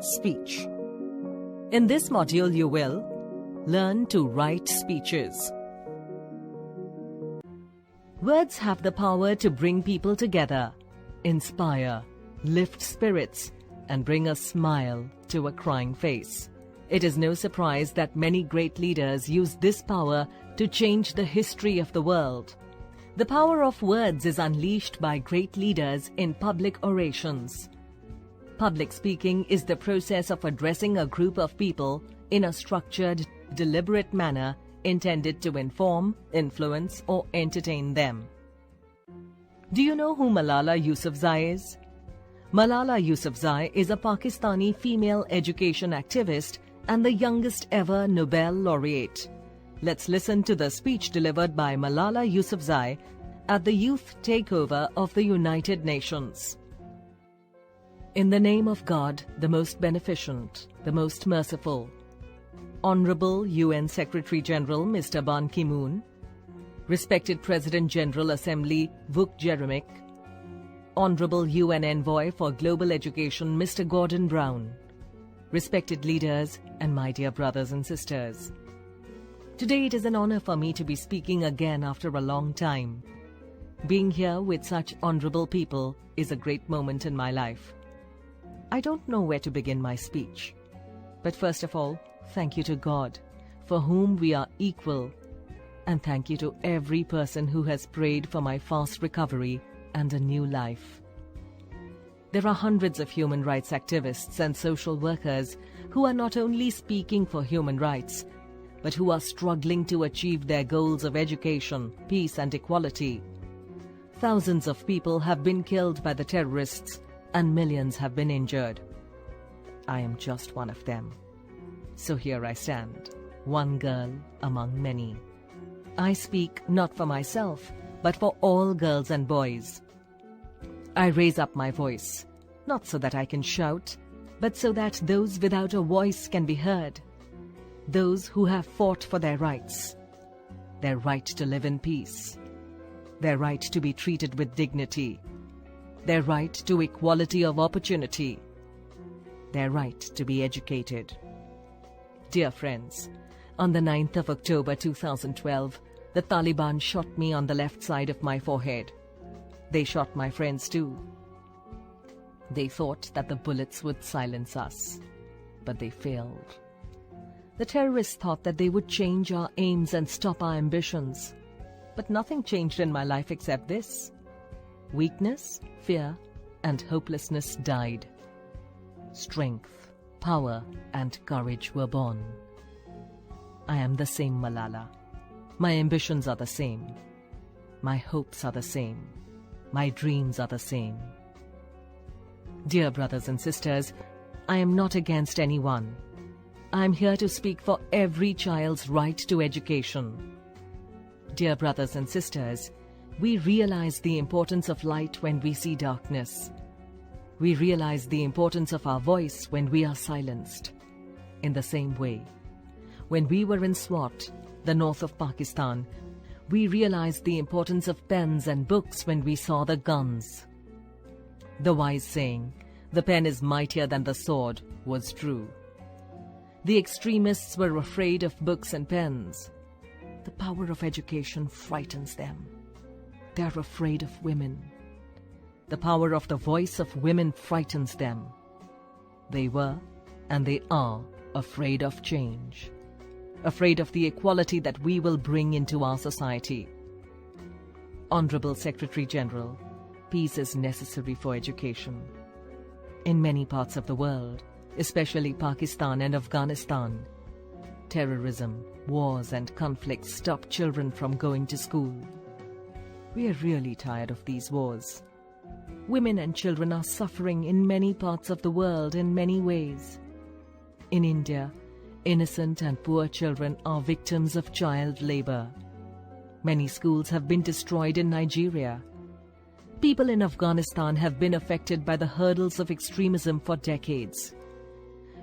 Speech. In this module, you will learn to write speeches. Words have the power to bring people together, inspire, lift spirits, and bring a smile to a crying face. It is no surprise that many great leaders use this power to change the history of the world. The power of words is unleashed by great leaders in public orations. Public speaking is the process of addressing a group of people in a structured, deliberate manner intended to inform, influence, or entertain them. Do you know who Malala Yousafzai is? Malala Yousafzai is a Pakistani female education activist and the youngest ever Nobel laureate. Let's listen to the speech delivered by Malala Yousafzai at the Youth Takeover of the United Nations. In the name of God, the most beneficent, the most merciful, Honorable UN Secretary-General Mr. Ban Ki-moon, Respected President-General Assembly Vuk Jeremic, Honorable UN Envoy for Global Education Mr. Gordon Brown, respected leaders and my dear brothers and sisters. Today it is an honor for me to be speaking again after a long time. Being here with such honorable people is a great moment in my life. I don't know where to begin my speech. But first of all, thank you to God, for whom we are equal, and thank you to every person who has prayed for my fast recovery and a new life. There are hundreds of human rights activists and social workers who are not only speaking for human rights, but who are struggling to achieve their goals of education, peace and equality. Thousands of people have been killed by the terrorists and millions have been injured. I am just one of them. So here I stand, one girl among many. I speak not for myself, but for all girls and boys. I raise up my voice, not so that I can shout, but so that those without a voice can be heard. Those who have fought for their rights, their right to live in peace, their right to be treated with dignity, their right to equality of opportunity, their right to be educated. Dear friends, on the 9th of October 2012, the Taliban shot me on the left side of my forehead. They shot my friends too. They thought that the bullets would silence us, but they failed. The terrorists thought that they would change our aims and stop our ambitions. But nothing changed in my life except this. Weakness, fear, and hopelessness died. Strength, power, and courage were born. I am the same Malala. My ambitions are the same. My hopes are the same. My dreams are the same. Dear brothers and sisters, I am not against anyone. I am here to speak for every child's right to education. Dear brothers and sisters, we realize the importance of light when we see darkness. We realize the importance of our voice when we are silenced. In the same way, when we were in Swat, the north of Pakistan, we realized the importance of pens and books when we saw the guns. The wise saying, "The pen is mightier than the sword," was true. The extremists were afraid of books and pens. The power of education frightens them. They are afraid of women. The power of the voice of women frightens them. They were, and they are, afraid of change. Afraid of the equality that we will bring into our society. Honorable Secretary-General, peace is necessary for education. In many parts of the world, especially Pakistan and Afghanistan, terrorism, wars and conflicts stop children from going to school. We are really tired of these wars. Women and children are suffering in many parts of the world in many ways. In India, innocent and poor children are victims of child labor. Many schools have been destroyed in Nigeria. People in Afghanistan have been affected by the hurdles of extremism for decades.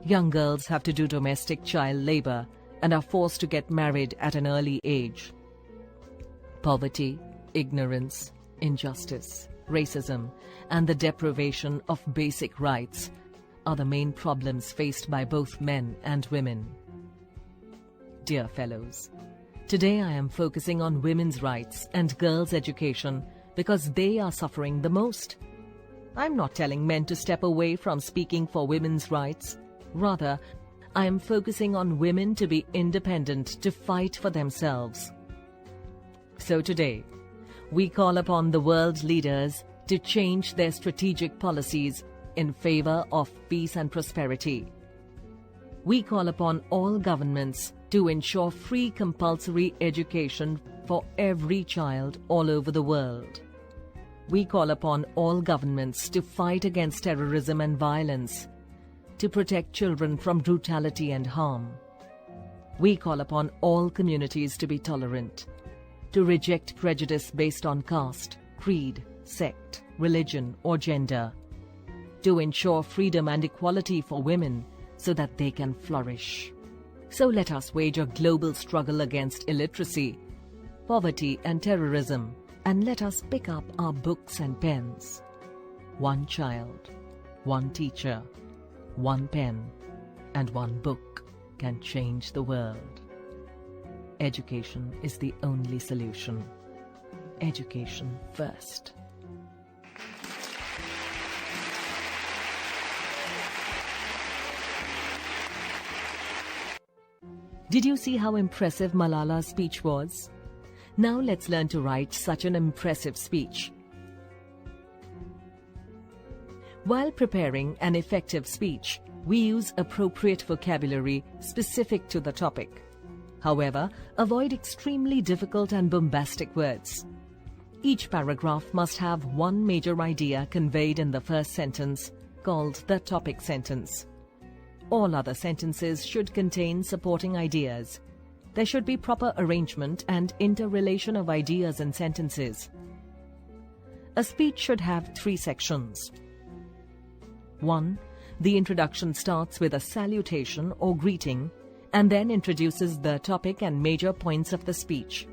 Young girls have to do domestic child labor and are forced to get married at an early age. Poverty, ignorance, injustice, racism, and the deprivation of basic rights are the main problems faced by both men and women. Dear fellows, today I am focusing on women's rights and girls' education because they are suffering the most. I'm not telling men to step away from speaking for women's rights. Rather, I am focusing on women to be independent, to fight for themselves. So today, we call upon the world leaders to change their strategic policies in favor of peace and prosperity. We call upon all governments to ensure free compulsory education for every child all over the world. We call upon all governments to fight against terrorism and violence, to protect children from brutality and harm. We call upon all communities to be tolerant, to reject prejudice based on caste, creed, sect, religion, or gender, to ensure freedom and equality for women so that they can flourish. So let us wage a global struggle against illiteracy, poverty, and terrorism, and let us pick up our books and pens. One child, one teacher, one pen, and one book can change the world. Education is the only solution. Education first. Did you see how impressive Malala's speech was? Now let's learn to write such an impressive speech. While preparing an effective speech, we use appropriate vocabulary specific to the topic. However, avoid extremely difficult and bombastic words. Each paragraph must have one major idea conveyed in the first sentence, called the topic sentence. All other sentences should contain supporting ideas. There should be proper arrangement and interrelation of ideas in sentences. A speech should have 3 sections. 1. The introduction starts with a salutation or greeting and then introduces the topic and major points of the speech.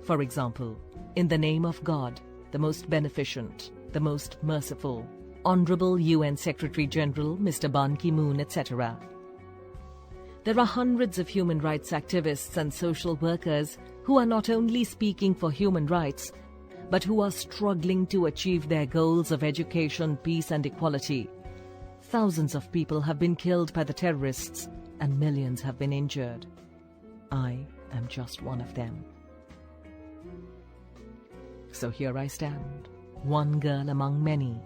For example, in the name of God, the most beneficent, the most merciful, Honorable UN Secretary General Mr. Ban Ki-moon, etc. There are hundreds of human rights activists and social workers who are not only speaking for human rights, but who are struggling to achieve their goals of education, peace, and equality. Thousands of people have been killed by the terrorists, and millions have been injured. I am just one of them. So here I stand, one girl among many.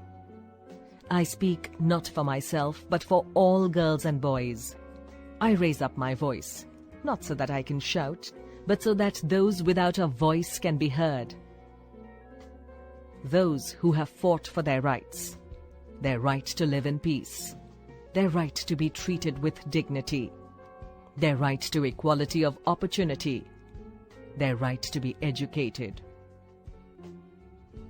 I speak not for myself, but for all girls and boys. I raise up my voice, not so that I can shout, but so that those without a voice can be heard. Those who have fought for their right to live in peace, their right to be treated with dignity, their right to equality of opportunity, their right to be educated.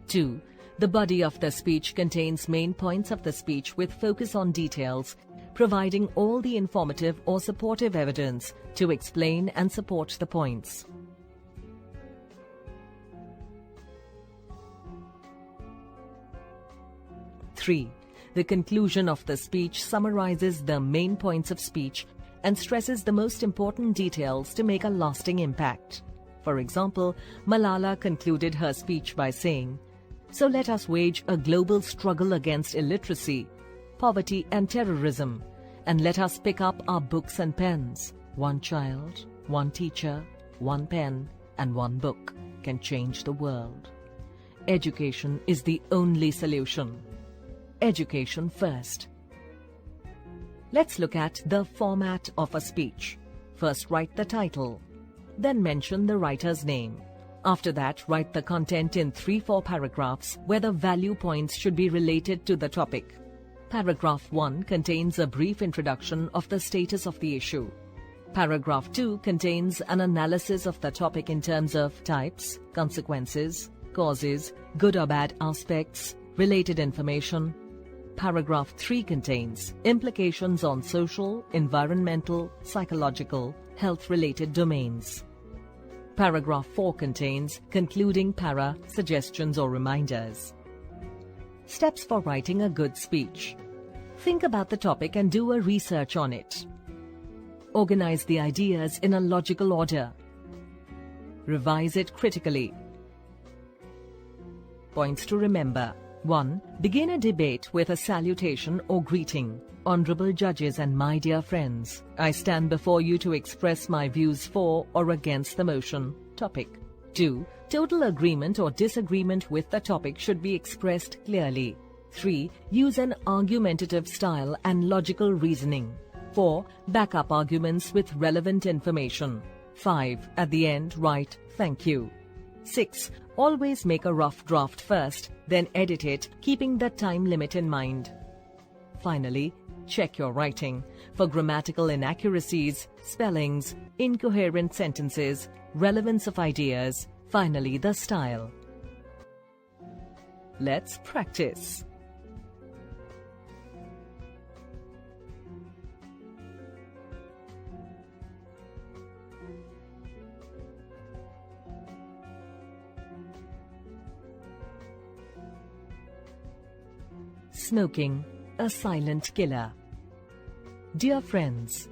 2. The body of the speech contains main points of the speech with focus on details, providing all the informative or supportive evidence to explain and support the points. 3. The conclusion of the speech summarizes the main points of speech and stresses the most important details to make a lasting impact. For example, Malala concluded her speech by saying, "So let us wage a global struggle against illiteracy, poverty and terrorism, and let us pick up our books and pens. One child, one teacher, one pen, and one book can change the world. Education is the only solution. Education first." Let's look at the format of a speech. First, write the title. Then mention the writer's name. After that, write the content in 3-4 paragraphs where the value points should be related to the topic. Paragraph 1 contains a brief introduction of the status of the issue. Paragraph 2 contains an analysis of the topic in terms of types, consequences, causes, good or bad aspects, related information. Paragraph 3 contains implications on social, environmental, psychological, health-related domains. Paragraph 4 contains concluding para, suggestions or reminders. Steps for writing a good speech. Think about the topic and do a research on it. Organize the ideas in a logical order. Revise it critically. Points to remember. 1. Begin a debate with a salutation or greeting. Honorable judges and my dear friends, I stand before you to express my views for or against the motion. Topic. 2. Total agreement or disagreement with the topic should be expressed clearly. 3. Use an argumentative style and logical reasoning. 4. Back up arguments with relevant information. 5. At the end, write thank you. 6. Always make a rough draft first, then edit it, keeping the time limit in mind. Finally, check your writing for grammatical inaccuracies, spellings, incoherent sentences, relevance of ideas, finally the style. Let's practice. Smoking, a silent killer. Dear friends,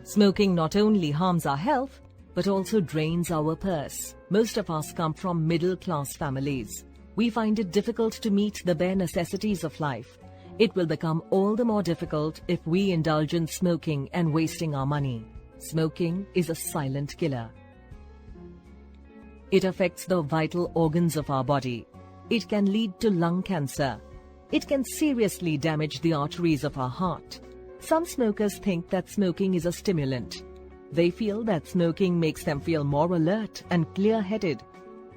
smoking not only harms our health, but also drains our purse. Most of us come from middle-class families. We find it difficult to meet the bare necessities of life. It will become all the more difficult if we indulge in smoking and wasting our money. Smoking is a silent killer. It affects the vital organs of our body. It can lead to lung cancer. It can seriously damage the arteries of our heart. Some smokers think that smoking is a stimulant. They feel that smoking makes them feel more alert and clear-headed.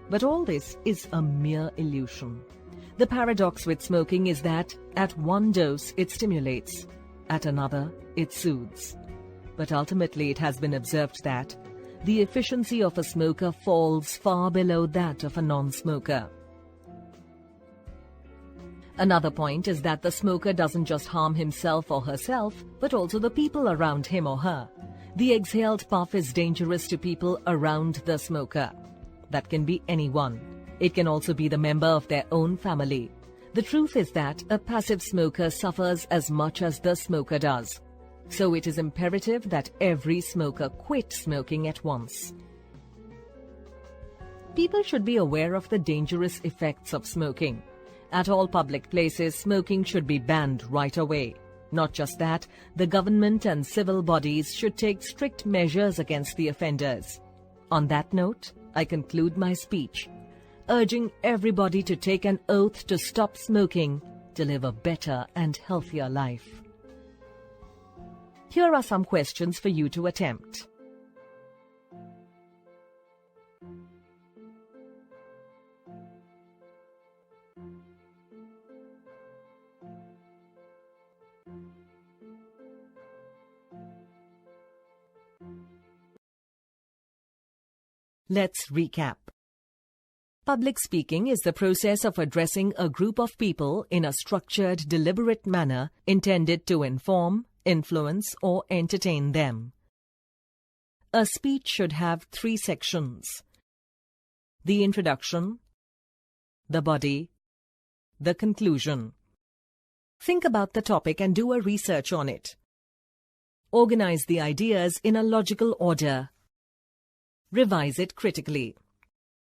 But all this is a mere illusion. The paradox with smoking is that at one dose it stimulates, at another it soothes. But ultimately it has been observed that the efficiency of a smoker falls far below that of a non-smoker. Another point is that the smoker doesn't just harm himself or herself, but also the people around him or her. The exhaled puff is dangerous to people around the smoker. That can be anyone. It can also be the member of their own family. The truth is that a passive smoker suffers as much as the smoker does. So it is imperative that every smoker quit smoking at once. People should be aware of the dangerous effects of smoking. At all public places, smoking should be banned right away. Not just that, the government and civil bodies should take strict measures against the offenders. On that note, I conclude my speech, urging everybody to take an oath to stop smoking to live a better and healthier life. Here are some questions for you to attempt. Let's recap. Public speaking is the process of addressing a group of people in a structured, deliberate manner intended to inform, influence, or entertain them. A speech should have 3 sections: the introduction, the body, the conclusion. Think about the topic and do a research on it. Organize the ideas in a logical order. Revise it critically.